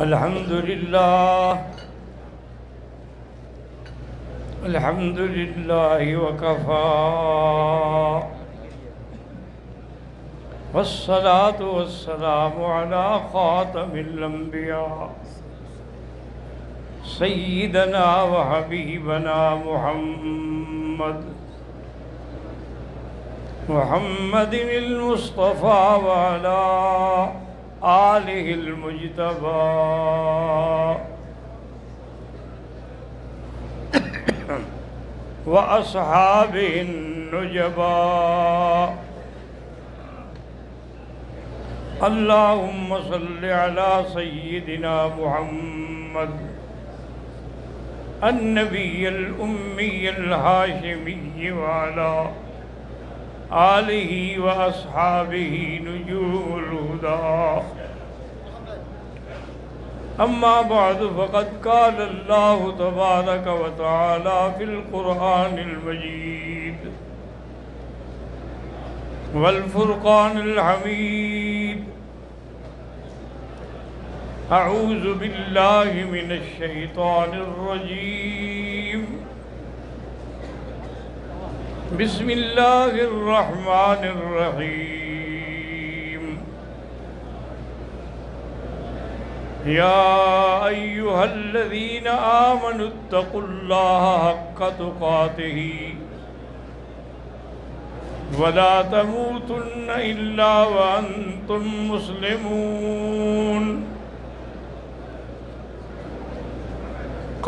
الحمد لله الحمد لله وكفى والصلاة والسلام على خاتم الأنبياء سيدنا وحبيبنا محمد المصطفى وعلى آله المجتبى وأصحابه النجبى. اللهم صل على سيدنا محمد النبي الأمي الهاشمي وعلى آله وأصحابه نجوم الهدى. أما بعد فقد قال الله تبارك وتعالى في القرآن المجيد والفرقان الحميد: أعوذ بالله من الشيطان الرجيم. بسم الله الرحمن الرحيم. يا أيها الذين آمنوا اتقوا الله حق تقاته ولا تموتن إلا وأنتم مسلمون.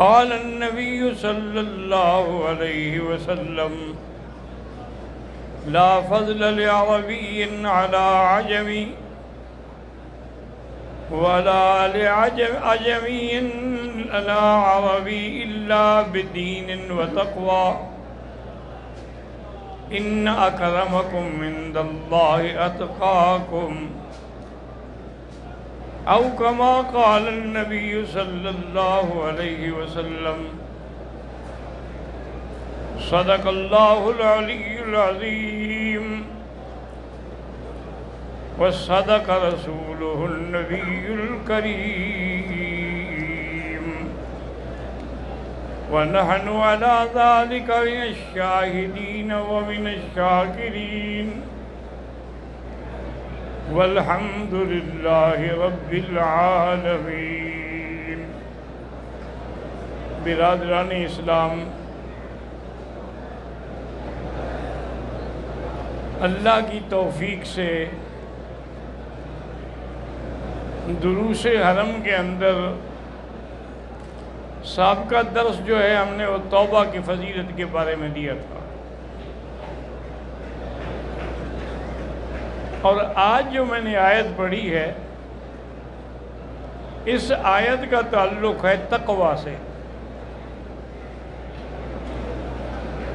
قال النبي صلى الله عليه وسلم: لا فضل لعربي على عجمي ولا لعجمي على عربي إلا بدين وتقوى. إن أكرمكم عند الله أتقاكم، أو كما قال النبي صلى الله عليه وسلم. صدق الله العلي العظيم وصدق رسوله النبي الكريم، ونحن على ذلك من الشاهدين ومن الشاكرين، والحمد لله رب العالمين. برادران اسلام، اللہ کی توفیق سے دروس حرم کے اندر سابقہ درس جو ہے ہم نے وہ توبہ کی فضیلت کے بارے میں دیا تھا، اور آج جو میں نے آیت پڑھی ہے اس آیت کا تعلق ہے تقوی سے،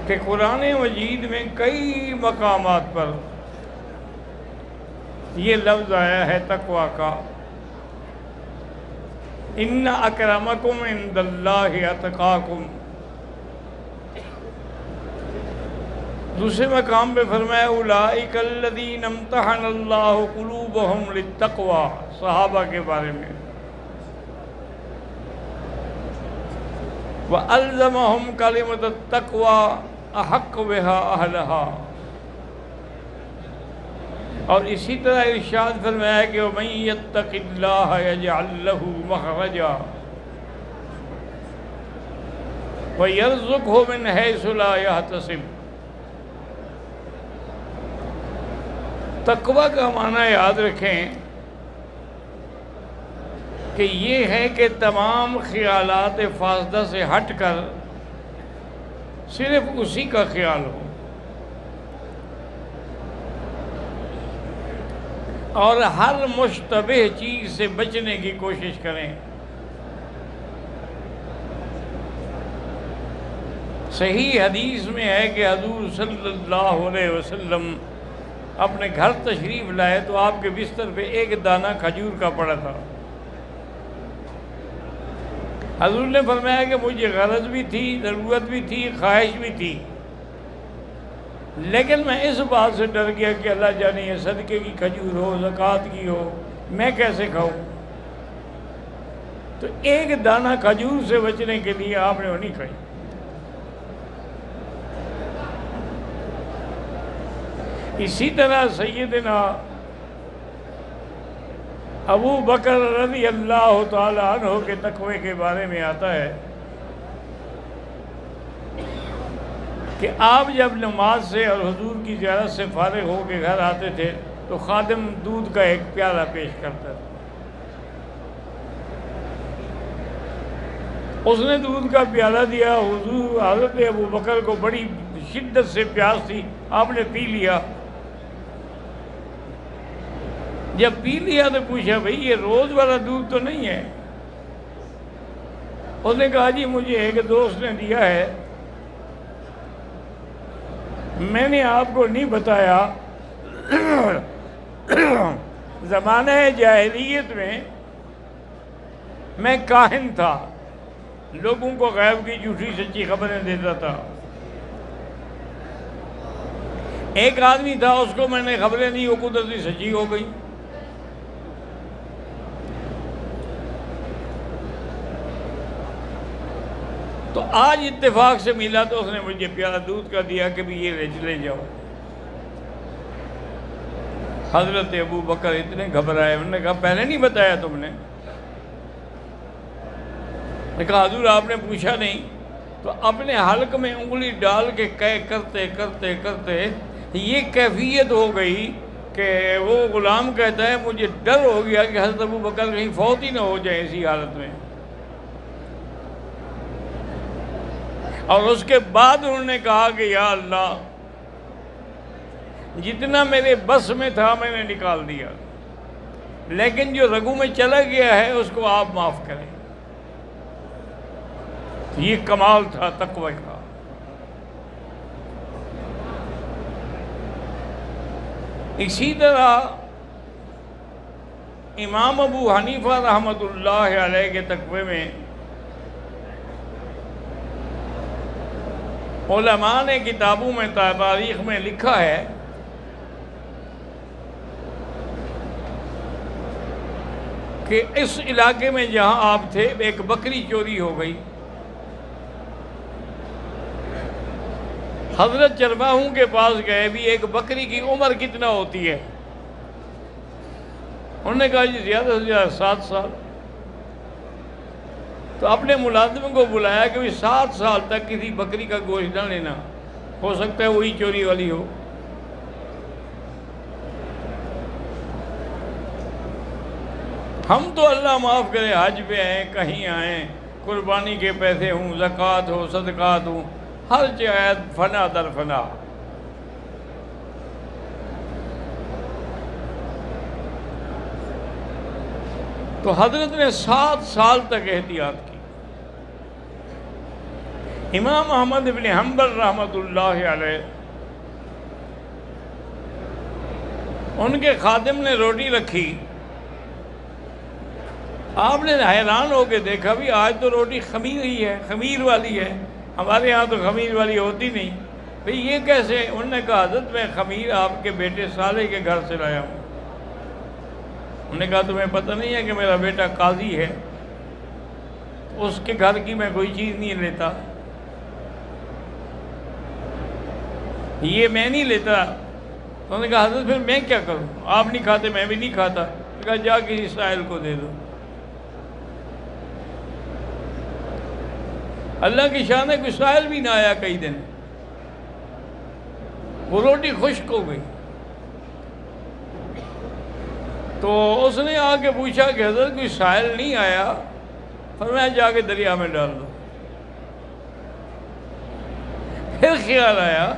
کہ قرآن مجید میں کئی مقامات پر یہ لفظ آیا ہے تقوی کا: ان اکرمکم عند اللہ اتقاکم. دوسرے مقام پہ فرمایا اولئک الذین امتحن اللہ قلوبہم للتقوی، صحابہ کے بارے میں. وَأَلْزَمَهُمْ كَلِمَةَ التَّقْوَى أَحَقَّ بِهَا أَهْلَهَا. اور اسی طرح ارشاد فرمایا کہ وَمَن يَتَّقِ اللَّهَ يَجْعَل لَّهُ مَخْرَجًا وَيَرْزُقْهُ مِنْ حَيْثُ لَا يَحْتَسِبُ. تقوی کا معنی یاد رکھیں کہ یہ ہے کہ تمام خیالات فاسدہ سے ہٹ کر صرف اسی کا خیال ہو، اور ہر مشتبہ چیز سے بچنے کی کوشش کریں. صحیح حدیث میں ہے کہ حضور صلی اللہ علیہ وسلم اپنے گھر تشریف لائے تو آپ کے بستر پہ ایک دانہ کھجور کا پڑا تھا. حضور نے فرمایا کہ مجھے غرض بھی تھی، ضرورت بھی تھی، خواہش بھی تھی، لیکن میں اس بات سے ڈر گیا کہ اللہ جانے یہ صدقے کی کھجور ہو، زکوٰۃ کی ہو، میں کیسے کھاؤں؟ تو ایک دانہ کھجور سے بچنے کے لیے آپ نے وہ نہیں کھائی۔ اسی طرح سیدنا ابو بکر رضی اللہ تعالی عنہ کے تقوی کے بارے میں آتا ہے کہ آپ جب نماز سے اور حضور کی زیارت سے فارغ ہو کے گھر آتے تھے تو خادم دودھ کا ایک پیالہ پیش کرتا تھا۔ اس نے دودھ کا پیالہ دیا، حضور حضرت ابو بکر کو بڑی شدت سے پیاس تھی، آپ نے پی لیا۔ جب پی لیا تو پوچھا بھئی یہ روز والا دودھ تو نہیں ہے؟ اس نے کہا جی مجھے ایک دوست نے دیا ہے، میں نے آپ کو نہیں بتایا۔ زمانہ جاہلیت میں کاہن تھا، لوگوں کو غیب کی جھوٹی سچی خبریں دیتا تھا۔ ایک آدمی تھا، اس کو میں نے خبریں دی، وہ قدرتی سچی ہو گئی۔ تو آج اتفاق سے ملا تو اس نے مجھے پیالہ دودھ کا دیا کہ بھی یہ لے جاؤ۔ حضرت ابو بکر اتنے گھبرائے، انہوں نے کہا پہلے نہیں بتایا تم نے؟ میں کہا حضور آپ نے پوچھا نہیں۔ تو اپنے حلق میں انگلی ڈال کے کرتے کرتے کرتے یہ کیفیت ہو گئی کہ وہ غلام کہتا ہے مجھے ڈر ہو گیا کہ حضرت ابو بکر کہیں فوت ہی نہ ہو جائے اسی حالت میں۔ اور اس کے بعد انہوں نے کہا کہ یا اللہ جتنا میرے بس میں تھا میں نے نکال دیا، لیکن جو رگوں میں چلا گیا ہے اس کو آپ معاف کریں۔ یہ کمال تھا تقوی کا۔ اسی طرح امام ابو حنیفہ رحمۃ اللہ علیہ کے تقوی میں علماء نے کتابوں میں تاریخ میں لکھا ہے کہ اس علاقے میں جہاں آپ تھے ایک بکری چوری ہو گئی۔ حضرت چرواہوں کے پاس گئے، بھی ایک بکری کی عمر کتنا ہوتی ہے؟ انہوں نے کہا جی زیادہ سے زیادہ 7 سال۔ تو اپنے ملازم کو بلایا کہ 7 سال تک کسی بکری کا گوشت نہ لینا، ہو سکتا ہے وہی چوری والی ہو۔ ہم تو اللہ معاف کرے حج پہ آئیں، کہیں آئیں، قربانی کے پیسے ہوں، زکوٰۃ ہو، صدقات ہوں، ہر چیز فنا در فنا۔ تو حضرت نے 7 سال تک احتیاط کی۔ امام احمد بن حنبل رحمۃ اللہ علیہ، ان کے خادم نے روٹی رکھی، آپ نے حیران ہو کے دیکھا بھی آج تو روٹی خمیر ہی ہے، خمیر والی ہے، ہمارے ہاں تو خمیر والی ہوتی نہیں، بھئی یہ کیسے؟ انہوں نے کہا حضرت میں خمیر آپ کے بیٹے صالح کے گھر سے لایا ہوں۔ انہوں نے کہا تمہیں پتہ نہیں ہے کہ میرا بیٹا قاضی ہے، اس کے گھر کی میں کوئی چیز نہیں لیتا، یہ میں نہیں لیتا۔ انہوں نے کہا حضرت پھر میں کیا کروں؟ آپ نہیں کھاتے میں بھی نہیں کھاتا۔ انہوں نے کہا جا کسی سائل کو دے دو۔ اللہ کی شان ہے کوئی سائل بھی نہ آیا کئی دن، وہ روٹی خشک ہو گئی۔ تو اس نے آ کے پوچھا کہ حضرت کوئی سائل نہیں آیا؟ فرمایا جا کے دریا میں ڈال دو۔ پھر خیال آیا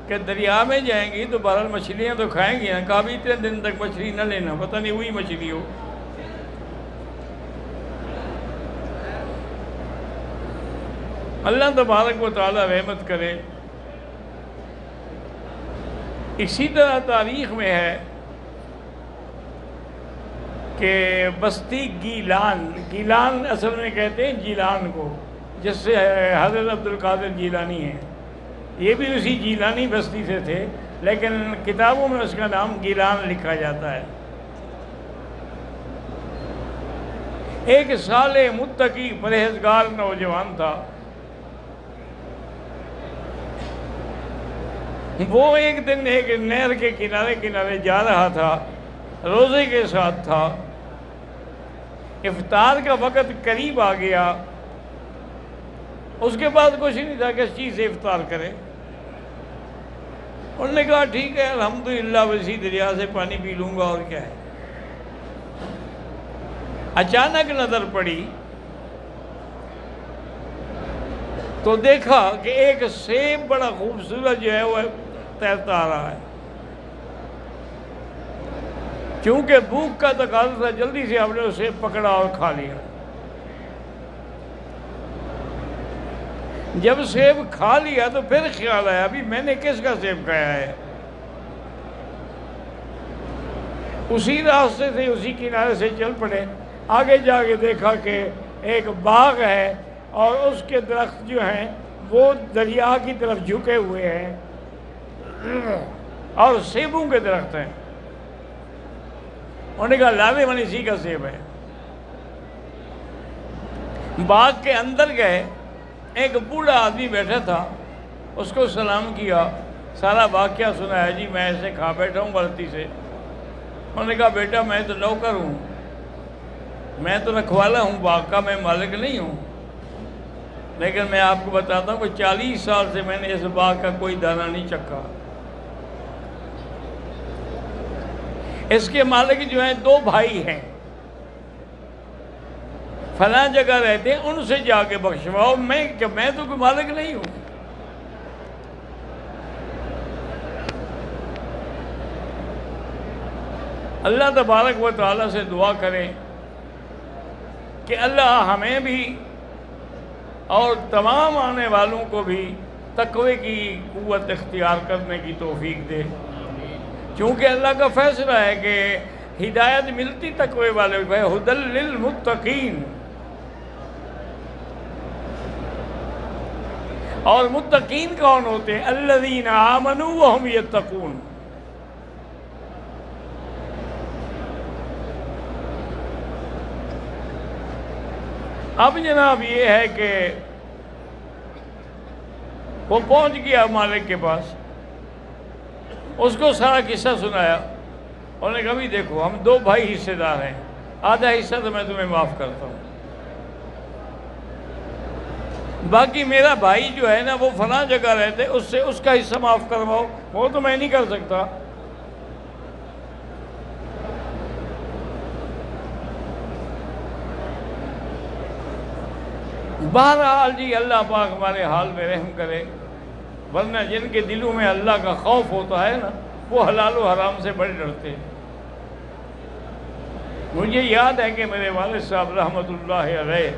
کہ دریا میں جائیں گی تو بہرحال مچھلیاں تو کھائیں گی نا، کہا بھی اتنے دن تک مچھلی نہ لینا، پتہ نہیں وہی مچھلی ہو۔ اللہ تبارک و تعالی رحمت کرے۔ اسی طرح تاریخ میں ہے کہ بستی گیلان اصل میں کہتے ہیں جیلان کو، جس سے حضرت عبد القادر جیلانی ہیں، یہ بھی اسی جیلانی بستی سے تھے، لیکن کتابوں میں اس کا نام گیلان لکھا جاتا ہے۔ ایک صالح متقی پرہیزگار نوجوان تھا، وہ ایک دن ایک نہر کے کنارے جا رہا تھا، روزے کے ساتھ تھا، افطار کا وقت قریب آ گیا، اس کے بعد کچھ نہیں تھا کس چیز سے افطار کرے۔ انہوں نے کہا ٹھیک ہے الحمدللہ وسیع دریا سے پانی پی لوں گا اور کیا ہے۔ اچانک نظر پڑی تو دیکھا کہ ایک سیب بڑا خوبصورت جو ہے وہ تیرتا آ رہا ہے۔ چونکہ بھوک کا تقاضا تھا، جلدی سے آپ نے اسے پکڑا اور کھا لیا۔ جب سیب کھا لیا تو پھر خیال آیا ابھی میں نے کس کا سیب کھایا ہے۔ اسی راستے سے اسی کنارے سے چل پڑے، آگے جا کے دیکھا کہ ایک باغ ہے اور اس کے درخت جو ہیں وہ دریا کی طرف جھکے ہوئے ہیں اور سیبوں کے درخت ہیں۔ انہوں نے کہا لازماً اسی کا سیب ہے۔ باغ کے اندر گئے، ایک بوڑھا آدمی بیٹھا تھا، اس کو سلام کیا، سارا واقعہ سنایا، جی میں ایسے کھا بیٹھا ہوں غلطی سے۔ انہوں نے کہا بیٹا میں تو نوکر ہوں، میں تو رکھوالا ہوں باغ کا، میں مالک نہیں ہوں، لیکن میں آپ کو بتاتا ہوں کہ 40 سال سے میں نے اس باغ کا کوئی دانہ نہیں چکھا۔ اس کے مالک جو ہیں 2 بھائی ہیں، فلاں جگہ رہتے ہیں، ان سے جا کے بخشواؤ، میں تو کوئی مالک نہیں ہوں۔ اللہ تبارک و تعالیٰ سے دعا کریں کہ اللہ ہمیں بھی اور تمام آنے والوں کو بھی تقوی کی قوت اختیار کرنے کی توفیق دے، چونکہ اللہ کا فیصلہ ہے کہ ہدایت ملتی تقوی والے کو، ھدی للمتقین، اور متقین کون ہوتے ہیں؟ الذین آمنوا وہم یتقون۔ اب جناب یہ ہے کہ وہ پہنچ گیا مالک کے پاس، اس کو سارا قصہ سنایا۔ انہوں نے کہا بھی دیکھو ہم 2 بھائی حصے دار ہیں، آدھا حصہ تو میں تمہیں معاف کرتا ہوں، باقی میرا بھائی جو ہے نا وہ فلاں جگہ رہتے، اس سے اس کا حصہ معاف کرواؤ، وہ تو میں نہیں کر سکتا۔ بہرحال جی اللہ پاک ہمارے حال میں رحم کرے، ورنہ جن کے دلوں میں اللہ کا خوف ہوتا ہے نا وہ حلال و حرام سے بڑے ڈرتے ہیں۔ مجھے یاد ہے کہ میرے والد صاحب رحمۃ اللہ علیہ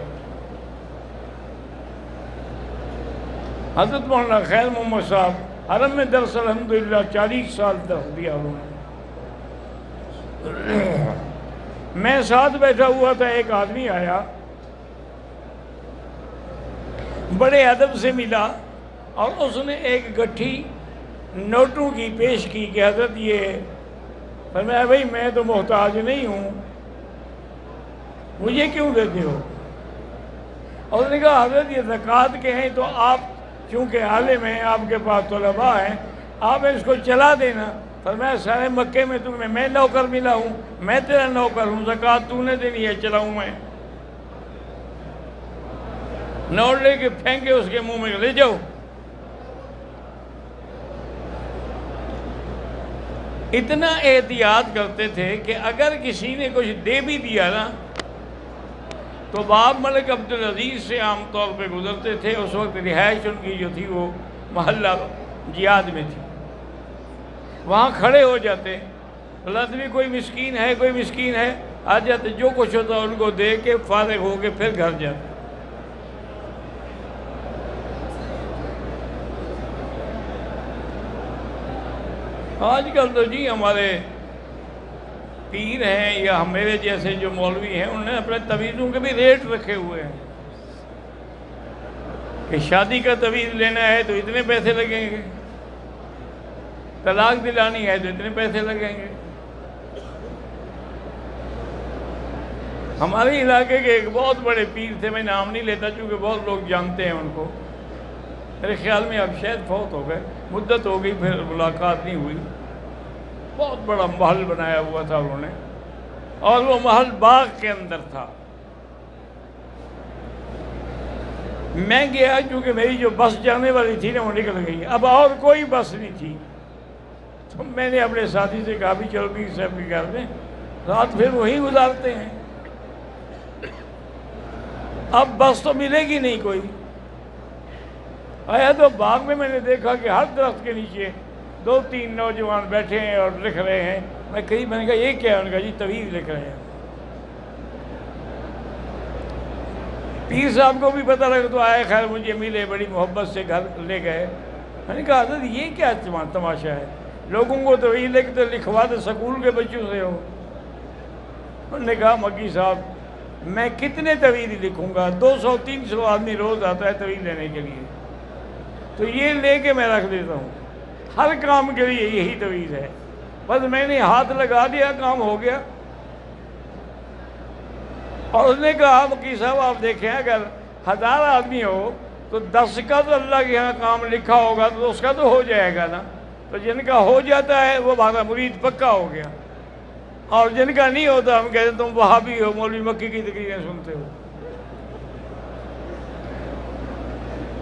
حضرت مولانا خیر محمد صاحب حرم میں درس الحمدللہ 40 سال درس دیا انہوں نے۔ میں ساتھ بیٹھا ہوا تھا، ایک آدمی آیا، بڑے ادب سے ملا اور اس نے ایک گٹھی نوٹوں کی پیش کی کہ حضرت یہ، فرمایا بھائی میں تو محتاج نہیں ہوں، مجھے کیوں دیتے ہو؟ اور اس نے کہا حضرت یہ زکوٰۃ کے ہیں تو آپ چونکہ عالم ہیں، آپ کے پاس طلباء ہیں، آپ اس کو چلا دینا۔ فرمایا سارے مکے میں تمہیں میں نوکر ملا ہوں، میں تیرا نوکر ہوں، زکوٰۃ تو نے دینی ہے، چلاؤں میں۔ نوٹ لے کے پھینکے اس کے منہ میں، لے جاؤ۔ اتنا احتیاط کرتے تھے کہ اگر کسی نے کچھ دے بھی دیا نا تو باب ملک عبدالعزیز سے عام طور پہ گزرتے تھے، اس وقت رہائش ان کی جو تھی وہ محلہ جیاد میں تھی، وہاں کھڑے ہو جاتے، لازمی کوئی مسکین ہے آ جاتے، جو کچھ ہوتا ان کو دے کے فارغ ہو کے پھر گھر جاتے۔ آج کل تو جی ہمارے پیر ہیں یا میرے جیسے جو مولوی ہیں انہوں نے اپنے تویزوں کے بھی ریٹ رکھے ہوئے ہیں کہ شادی کا تویز لینا ہے تو اتنے پیسے لگیں گے، طلاق دلانی ہے تو اتنے پیسے لگیں گے۔ ہمارے علاقے کے ایک بہت بڑے پیر تھے، میں نام نہیں لیتا چونکہ بہت لوگ جانتے ہیں ان کو، میرے خیال میں اب شاید فوت ہو گئے، مدت ہو گئی، پھر ملاقات نہیں ہوئی۔ بہت بڑا محل بنایا ہوا تھا انہوں نے، اور وہ محل باغ کے اندر تھا۔ میں گیا چونکہ میری جو بس جانے والی تھی نا وہ نکل گئی، اب اور کوئی بس نہیں تھی، تو میں نے اپنے ساتھی سے کہا بھی چلو پیر صاحب کے گھر میں رات پھر وہی گزارتے ہیں، اب بس تو ملے گی نہیں کوئی۔ آیا تو باغ میں نے دیکھا کہ ہر درخت کے نیچے 2-3 نوجوان بیٹھے ہیں اور لکھ رہے ہیں۔ میں نے کہا یہ کیا ہے؟ انہوں نے کہا جی طویل لکھ رہے ہیں۔ پیر صاحب کو بھی پتہ لگا تو آئے، خیر مجھے ملے، بڑی محبت سے گھر لے گئے۔ میں نے کہا حضرت یہ کیا تماشا ہے؟ لوگوں کو طویل لکھوا دے، سکول کے بچوں سے ہو۔ انہوں نے کہا مکی صاحب میں کتنے طویل لکھوں گا، 200-300 آدمی روز آتا ہے طویل لینے کے لیے، تو یہ لے کے میں رکھ دیتا ہوں، ہر کام کے لیے یہی طویل ہے، بس میں نے ہاتھ لگا دیا کام ہو گیا۔ اور اس نے کہا مکی صاحب آپ دیکھیں اگر 1000 آدمی ہو تو 10 کا تو اللہ کے یہاں کام لکھا ہوگا تو اس کا تو ہو جائے گا نا، تو جن کا ہو جاتا ہے وہ ہمارا مرید پکا ہو گیا، اور جن کا نہیں ہوتا ہم کہتے ہیں تم وہابی ہو، مولوی مکی کی تقریریں سنتے ہو۔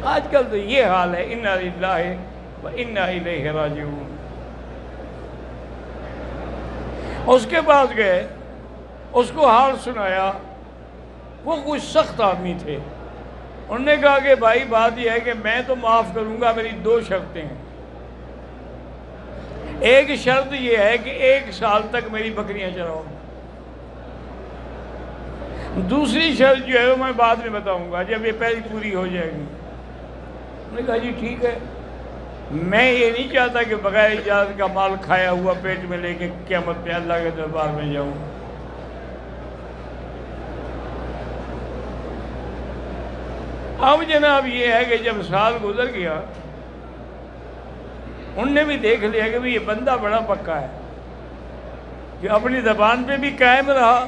آج کل تو یہ حال ہے، انا للہ و انا الیہ راجعون۔ اس کے پاس گئے، اس کو حال سنایا، وہ کچھ سخت آدمی تھے۔ انہوں نے کہا کہ بھائی بات یہ ہے کہ میں تو معاف کروں گا، میری 2 شرطیں ہیں۔ ایک شرط یہ ہے کہ 1 سال تک میری بکریاں چراؤ، دوسری شرط جو ہے وہ میں بعد میں بتاؤں گا جب یہ پہلی پوری ہو جائے گی۔ انہوں نے کہا جی ٹھیک ہے، میں یہ نہیں چاہتا کہ بغیر اجازت کا مال کھایا ہوا پیٹ میں لے کے قیامت پہ اللہ کے دربار میں جاؤں۔ اب جناب یہ ہے کہ جب سال گزر گیا، انہوں نے بھی دیکھ لیا کہ یہ بندہ بڑا پکا ہے، کہ اپنی زبان پہ بھی قائم رہا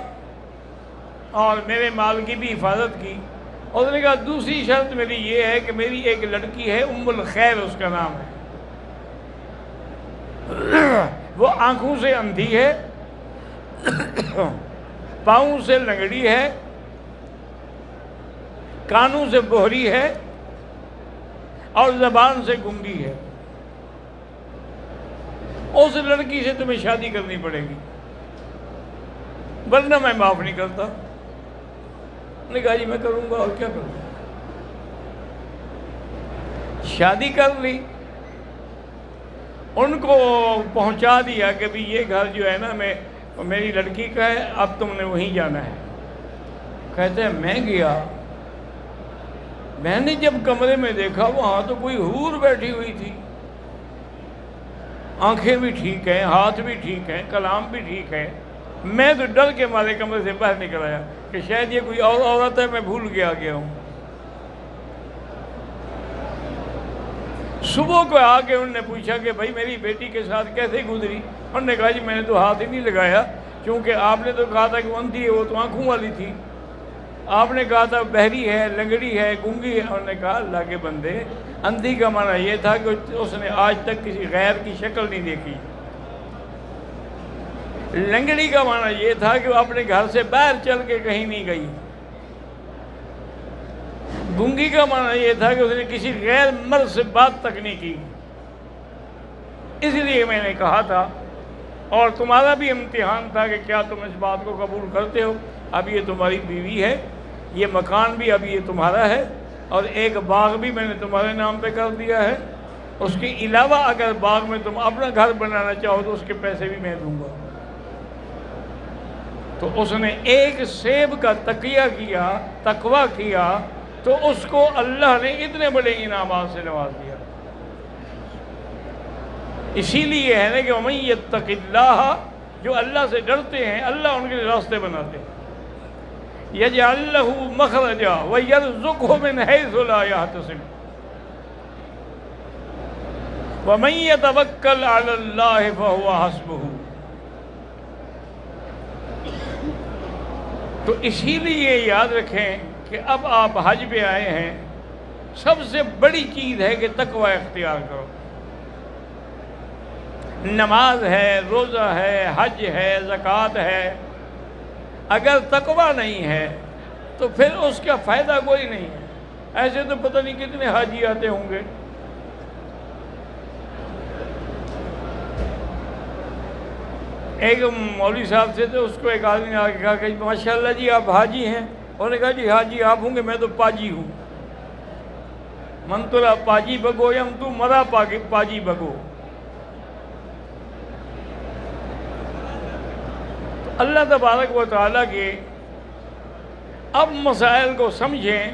اور میرے مال کی بھی حفاظت کی۔ اور اس نے کہا دوسری شرط میری یہ ہے کہ میری ایک لڑکی ہے، ام الخیر اس کا نام ہے، وہ آنکھوں سے اندھی ہے، پاؤں سے لنگڑی ہے، کانوں سے بہری ہے، اور زبان سے گنگی ہے۔ اس لڑکی سے تمہیں شادی کرنی پڑے گی ورنہ میں معاف نہیں کرتا۔ نے کہا جی میں کروں گا، اور کیا کروں گا۔ شادی کر لی، ان کو پہنچا دیا کہ بھی یہ گھر جو ہے نا میری لڑکی کا ہے، اب تم نے وہیں جانا ہے۔ کہتے ہیں میں گیا، میں نے جب کمرے میں دیکھا وہاں تو کوئی حور بیٹھی ہوئی تھی، آنکھیں بھی ٹھیک ہیں، ہاتھ بھی ٹھیک ہیں، کلام بھی ٹھیک ہے۔ میں تو ڈر کے مارے کمرے سے باہر نکل آیا کہ شاید یہ کوئی اور عورت ہے، میں بھول گیا ہوں۔ صبح کو آ کے انہوں نے پوچھا کہ بھائی میری بیٹی کے ساتھ کیسے گزری؟ انہوں نے کہا جی میں نے تو ہاتھ ہی نہیں لگایا، کیونکہ آپ نے تو کہا تھا کہ وہ اندھی ہے، وہ تو آنکھوں والی تھی، آپ نے کہا تھا بہری ہے، لنگڑی ہے، گنگی ہے۔ انہوں نے کہا اللہ کے بندے، اندھی کا معنی یہ تھا کہ اس نے آج تک کسی غیر کی شکل نہیں دیکھی، لنگڑی کا معنی یہ تھا کہ وہ اپنے گھر سے باہر چل کے کہیں نہیں گئی، گنگی کا معنی یہ تھا کہ اس نے کسی غیر مرد سے بات تک نہیں کی۔ اس لیے میں نے کہا تھا، اور تمہارا بھی امتحان تھا کہ کیا تم اس بات کو قبول کرتے ہو؟ اب یہ تمہاری بیوی ہے، یہ مکان بھی اب یہ تمہارا ہے، اور ایک باغ بھی میں نے تمہارے نام پہ کر دیا ہے، اس کے علاوہ اگر باغ میں تم اپنا گھر بنانا چاہو تو اس کے پیسے بھی میں دوں گا۔ تو اس نے ایک سیب کا تقیہ کیا، تقویٰ کیا، تو اس کو اللہ نے اتنے بڑے انعامات سے نواز دیا۔ اسی لیے ہے نا کہ وَمَن يَتَّقِ اللَّهَ، جو اللہ سے ڈرتے ہیں اللہ ان کے لیے راستے بناتے ہیں۔ يَجْعَلْ لَهُ مَخْرَجًا وَيَرْزُقْهُ مِنْ حَيْثُ لَا يَحْتَسِبُ وَمَن يَتَوَكَّلْ عَلَى اللَّهِ فَهُوَ حَسْبُهُ۔ تو اسی لیے یاد رکھیں کہ اب آپ حج پہ آئے ہیں، سب سے بڑی چیز ہے کہ تقوی اختیار کرو۔ نماز ہے، روزہ ہے، حج ہے، زکوٰۃ ہے، اگر تقوی نہیں ہے تو پھر اس کا فائدہ کوئی نہیں ہے۔ ایسے تو پتہ نہیں کتنے حاجی آتے ہوں گے۔ ایک مولوی صاحب سے تو اس کو ایک آدمی نے آ کے کہا کہ ماشاءاللہ جی آپ حاجی ہیں؟ انہوں نے کہا جی حاجی آپ ہوں گے، میں تو پاجی ہوں۔ من ترا پاجی بگو یم تو مرا پاجی بگو۔ اللہ تبارک و تعالیٰ کے اب مسائل کو سمجھیں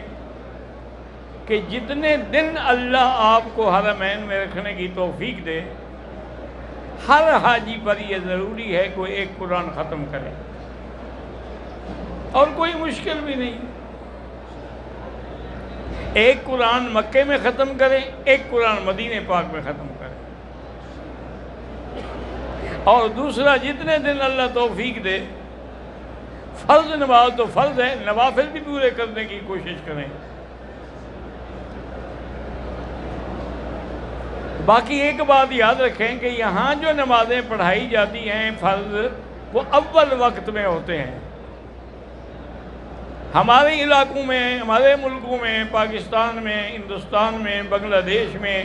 کہ جتنے دن اللہ آپ کو حرمین میں رکھنے کی توفیق دے، ہر حاجی پر یہ ضروری ہے کہ ایک قرآن ختم کرے، اور کوئی مشکل بھی نہیں۔ ایک قرآن مکے میں ختم کرے، ایک قرآن مدینہ پاک میں ختم کرے، اور دوسرا جتنے دن اللہ توفیق دے، فرض نماز تو فرض ہے، نوافل بھی پورے کرنے کی کوشش کریں۔ باقی ایک بات یاد رکھیں کہ یہاں جو نمازیں پڑھائی جاتی ہیں فرض، وہ اول وقت میں ہوتے ہیں۔ ہمارے علاقوں میں، ہمارے ملکوں میں، پاکستان میں، ہندوستان میں، بنگلہ دیش میں،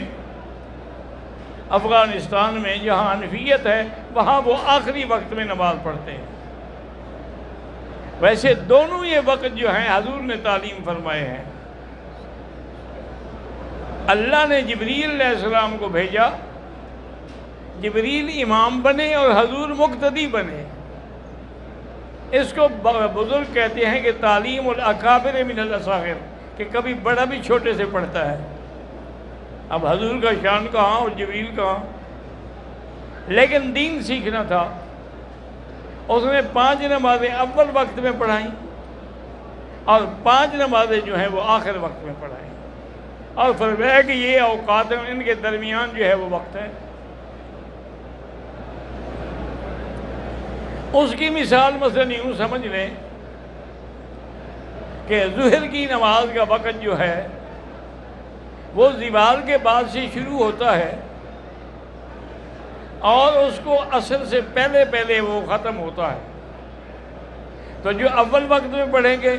افغانستان میں جہاں حنفیت ہے، وہاں وہ آخری وقت میں نماز پڑھتے ہیں۔ ویسے دونوں یہ وقت جو ہیں حضور نے تعلیم فرمائے ہیں۔ اللہ نے جبریل علیہ السلام کو بھیجا، جبریل امام بنے اور حضور مقتدی بنے۔ اس کو بزرگ کہتے ہیں کہ تعلیم الاکابر من الاصاغر، کہ کبھی بڑا بھی چھوٹے سے پڑھتا ہے۔ اب حضور کا شان کہاں اور جبریل کہاں، لیکن دین سیکھنا تھا۔ اس نے 5 نمازیں اول وقت میں پڑھائیں اور 5 نمازیں جو ہیں وہ آخر وقت میں پڑھائیں، اور فرمایا کہ یہ اوقات ہیں، ان کے درمیان جو ہے وہ وقت ہے۔ اس کی مثال مثلا یوں سمجھ لیں کہ ظہر کی نماز کا وقت جو ہے وہ زوال کے بعد سے شروع ہوتا ہے، اور اس کو عصر سے پہلے پہلے وہ ختم ہوتا ہے۔ تو جو اول وقت میں پڑھیں گے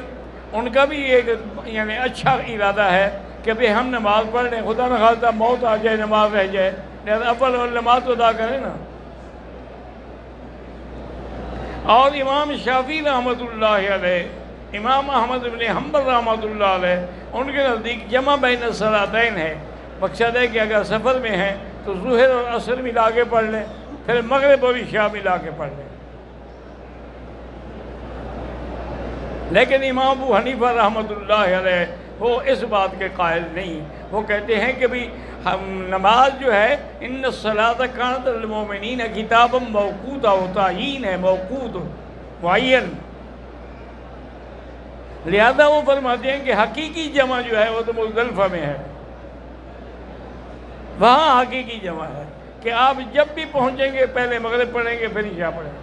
ان کا بھی ایک یعنی اچھا ارادہ ہے کہ بھئی ہم نماز پڑھ لیں، خدا نہ خواستہ موت آ جائے، نماز رہ جائے، لہذا اول نماز تو ادا کریں نا۔ اور امام شافعی رحمۃ اللہ علیہ، امام احمد بن حنبل رحمۃ اللہ علیہ، ان کے نزدیک جمع بین الصلاتین ہے۔ مقصد ہے کہ اگر سفر میں ہیں تو ظہر اور عصر ملا کے پڑھ لیں، پھر مغرب اور عشاء ملا کے پڑھ لیں۔ لیکن امام ابو حنیفہ رحمۃ اللہ علیہ وہ اس بات کے قائل نہیں۔ وہ کہتے ہیں کہ بھی نماز جو ہے ان الصلاۃ کانت للمؤمنین کتابا موقوتا، و تعیین ہے، موقوت معین۔ لہذا وہ فرماتے ہیں کہ حقیقی جمع جو ہے وہ تو مزدلفہ میں ہے، وہاں حقیقی جمع ہے کہ آپ جب بھی پہنچیں گے پہلے مغرب پڑھیں گے پھر عشاء پڑھیں گے،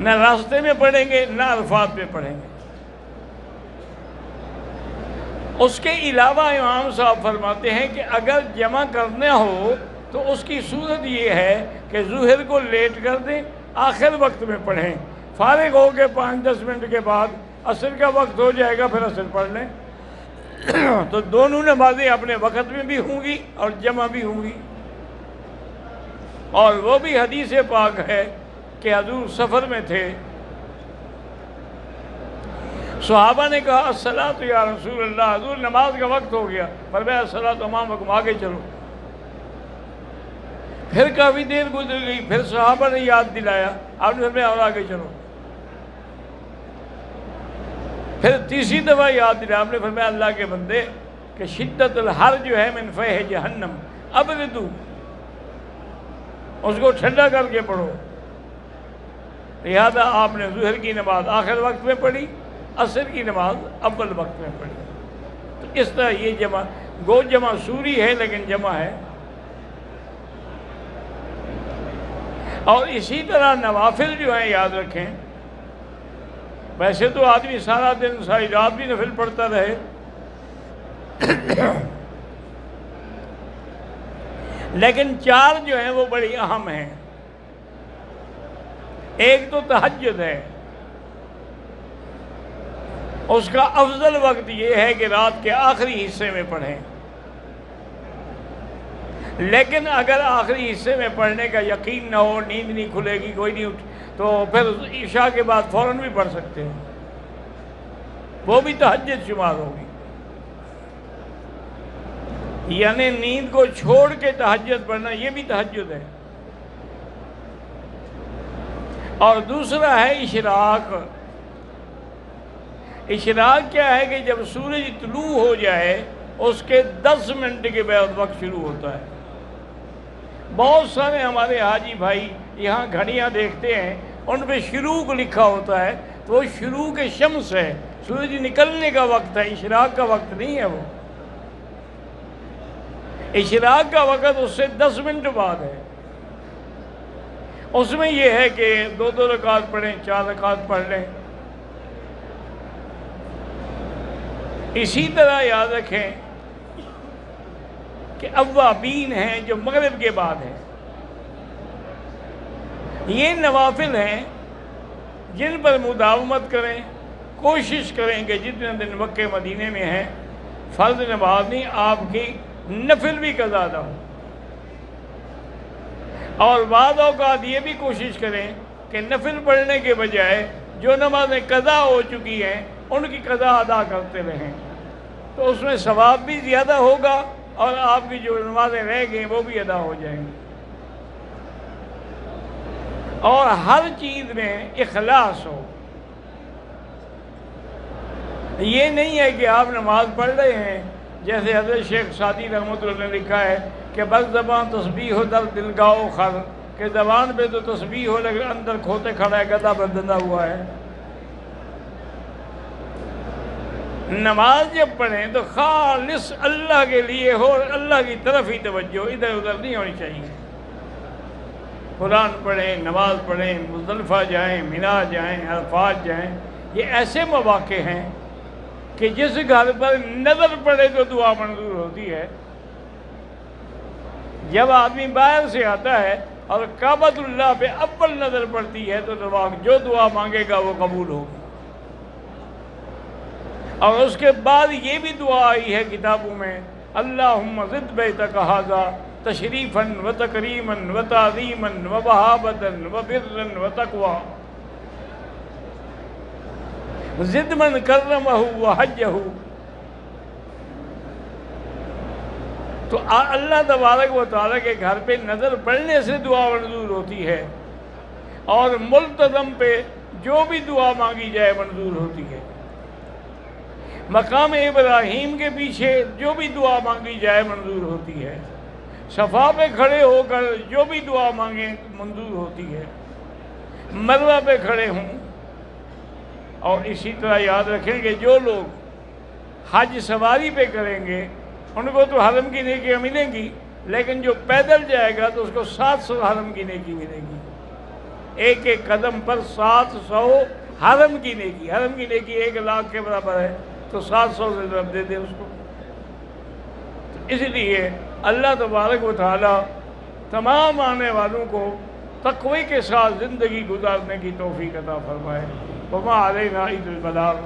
نہ راستے میں پڑھیں گے نہ عرفات میں پڑھیں گے۔ اس کے علاوہ امام صاحب فرماتے ہیں کہ اگر جمع کرنا ہو تو اس کی صورت یہ ہے کہ ظہر کو لیٹ کر دیں، آخر وقت میں پڑھیں، فارغ ہو کے 5-10 منٹ کے بعد عصر کا وقت ہو جائے گا پھر عصر پڑھ لیں۔ تو دونوں نمازیں اپنے وقت میں بھی ہوں گی اور جمع بھی ہوں گی۔ اور وہ بھی حدیث پاک ہے کہ حضور سفر میں تھے، صحابہ نے کہا الصلاۃ یا رسول اللہ، حضور نماز کا وقت ہو گیا، فرمایا الصلاۃ امام حکم آگے چلو۔ پھر کافی دیر گزر گئی، پھر صحابہ نے یاد دلایا، آپ نے فرمایا اور آگے چلو۔ پھر تیسری دفعہ یاد دلایا، آپ نے فرمایا اللہ کے بندے کہ شدت الحر جو ہے من فیح جہنم، ابردو، اس کو ٹھنڈا کر کے پڑھو۔ لہذا آپ نے ظہر کی نماز آخر وقت میں پڑھی، عصر کی نماز اول وقت میں پڑھی۔ تو اس طرح یہ جمع گو جمع سوری ہے لیکن جمع ہے۔ اور اسی طرح نوافل جو ہیں یاد رکھیں ویسے تو آدمی سارا دن ساری رات بھی نفل پڑھتا رہے، لیکن 4 جو ہیں وہ بڑی اہم ہیں۔ ایک تو تہجد ہے، اس کا افضل وقت یہ ہے کہ رات کے آخری حصے میں پڑھیں، لیکن اگر آخری حصے میں پڑھنے کا یقین نہ ہو، نیند نہیں کھلے گی، کوئی نہیں اٹھ، تو پھر عشاء کے بعد فوراً بھی پڑھ سکتے ہیں، وہ بھی تہجد شمار ہوگی۔ یعنی نیند کو چھوڑ کے تہجد پڑھنا، یہ بھی تہجد ہے۔ اور دوسرا ہے اشراق۔ اشراق کیا ہے کہ جب سورج طلوع ہو جائے اس کے 10 منٹ کے بعد وقت شروع ہوتا ہے۔ بہت سارے ہمارے حاجی بھائی یہاں گھڑیاں دیکھتے ہیں، ان پہ شروق لکھا ہوتا ہے، تو وہ شروق شمس ہے، سورج نکلنے کا وقت ہے، اشراق کا وقت نہیں ہے۔ وہ اشراق کا وقت اس سے 10 منٹ بعد ہے۔ اس میں یہ ہے کہ 2 رکعت پڑھیں، 4 رکعت پڑھ لیں۔ اسی طرح یاد رکھیں کہ اوابین ہیں جو مغرب کے بعد ہیں، یہ نوافل ہیں جن پر مداومت کریں، کوشش کریں کہ جتنے دن مکہ مدینے میں ہیں فرض نماز نہیں، آپ کی نفل بھی قضا نہ ہو۔ اور بعض اوقات یہ بھی کوشش کریں کہ نفل پڑھنے کے بجائے جو نمازیں قضا ہو چکی ہیں ان کی قضا ادا کرتے رہیں، تو اس میں ثواب بھی زیادہ ہوگا اور آپ کی جو نمازیں رہ گئیں وہ بھی ادا ہو جائیں گی۔ اور ہر چیز میں اخلاص ہو۔ یہ نہیں ہے کہ آپ نماز پڑھ رہے ہیں، جیسے حضرت شیخ سعدی رحمۃ اللہ نے لکھا ہے کہ بس زبان تسبیح ہو در دل گاؤ خر، کہ زبان پہ تو تسبیح ہو لیکن اندر کھوتے کھڑا ہے، گدھا بندھا ہوا ہے۔ نماز جب پڑھیں تو خالص اللہ کے لیے ہو، اور اللہ کی طرف ہی توجہ، ادھر ادھر نہیں ہونی چاہیے۔ قرآن پڑھیں، نماز پڑھیں، مزدلفہ جائیں، مینا جائیں، عرفات جائیں، یہ ایسے مواقع ہیں کہ جس گھر پر نظر پڑے تو دعا منظور ہوتی ہے۔ جب آدمی باہر سے آتا ہے اور کعبۃ اللہ پہ اول نظر پڑتی ہے تو جو دعا مانگے گا وہ قبول ہوگی۔ اور اس کے بعد یہ بھی دعا آئی ہے کتابوں میں، اللہم زد بیتک ھذا تشریفا و تکریما و تعظیما و وہابۃ و برا و تقوی، زد من کرمہ و حجہ۔ تو اللہ تبارک و تعالیٰ کے گھر پہ نظر پڑنے سے دعا منظور ہوتی ہے، اور ملتزم پہ جو بھی دعا مانگی جائے منظور ہوتی ہے۔ مقام ابراہیم کے پیچھے جو بھی دعا مانگی جائے منظور ہوتی ہے۔ صفا پہ کھڑے ہو کر جو بھی دعا مانگیں منظور ہوتی ہے۔ مروہ پہ کھڑے ہوں۔ اور اسی طرح یاد رکھیں کہ جو لوگ حج سواری پہ کریں گے ان کو تو حرم کی نیکیاں ملیں گی، لیکن جو پیدل جائے گا تو اس کو 700 حرم کی نیکی ملے گی۔ ایک ایک قدم پر 700 حرم کی نیکی۔ حرم کی نیکی 1 لاکھ کے برابر ہے، تو 700 سے ضرب دے دے اس کو۔ اس لیے اللہ تبارک و تعالی تمام آنے والوں کو تقوی کے ساتھ زندگی گزارنے کی توفیق عطا فرمائے۔ وما علینا الا البلاغ۔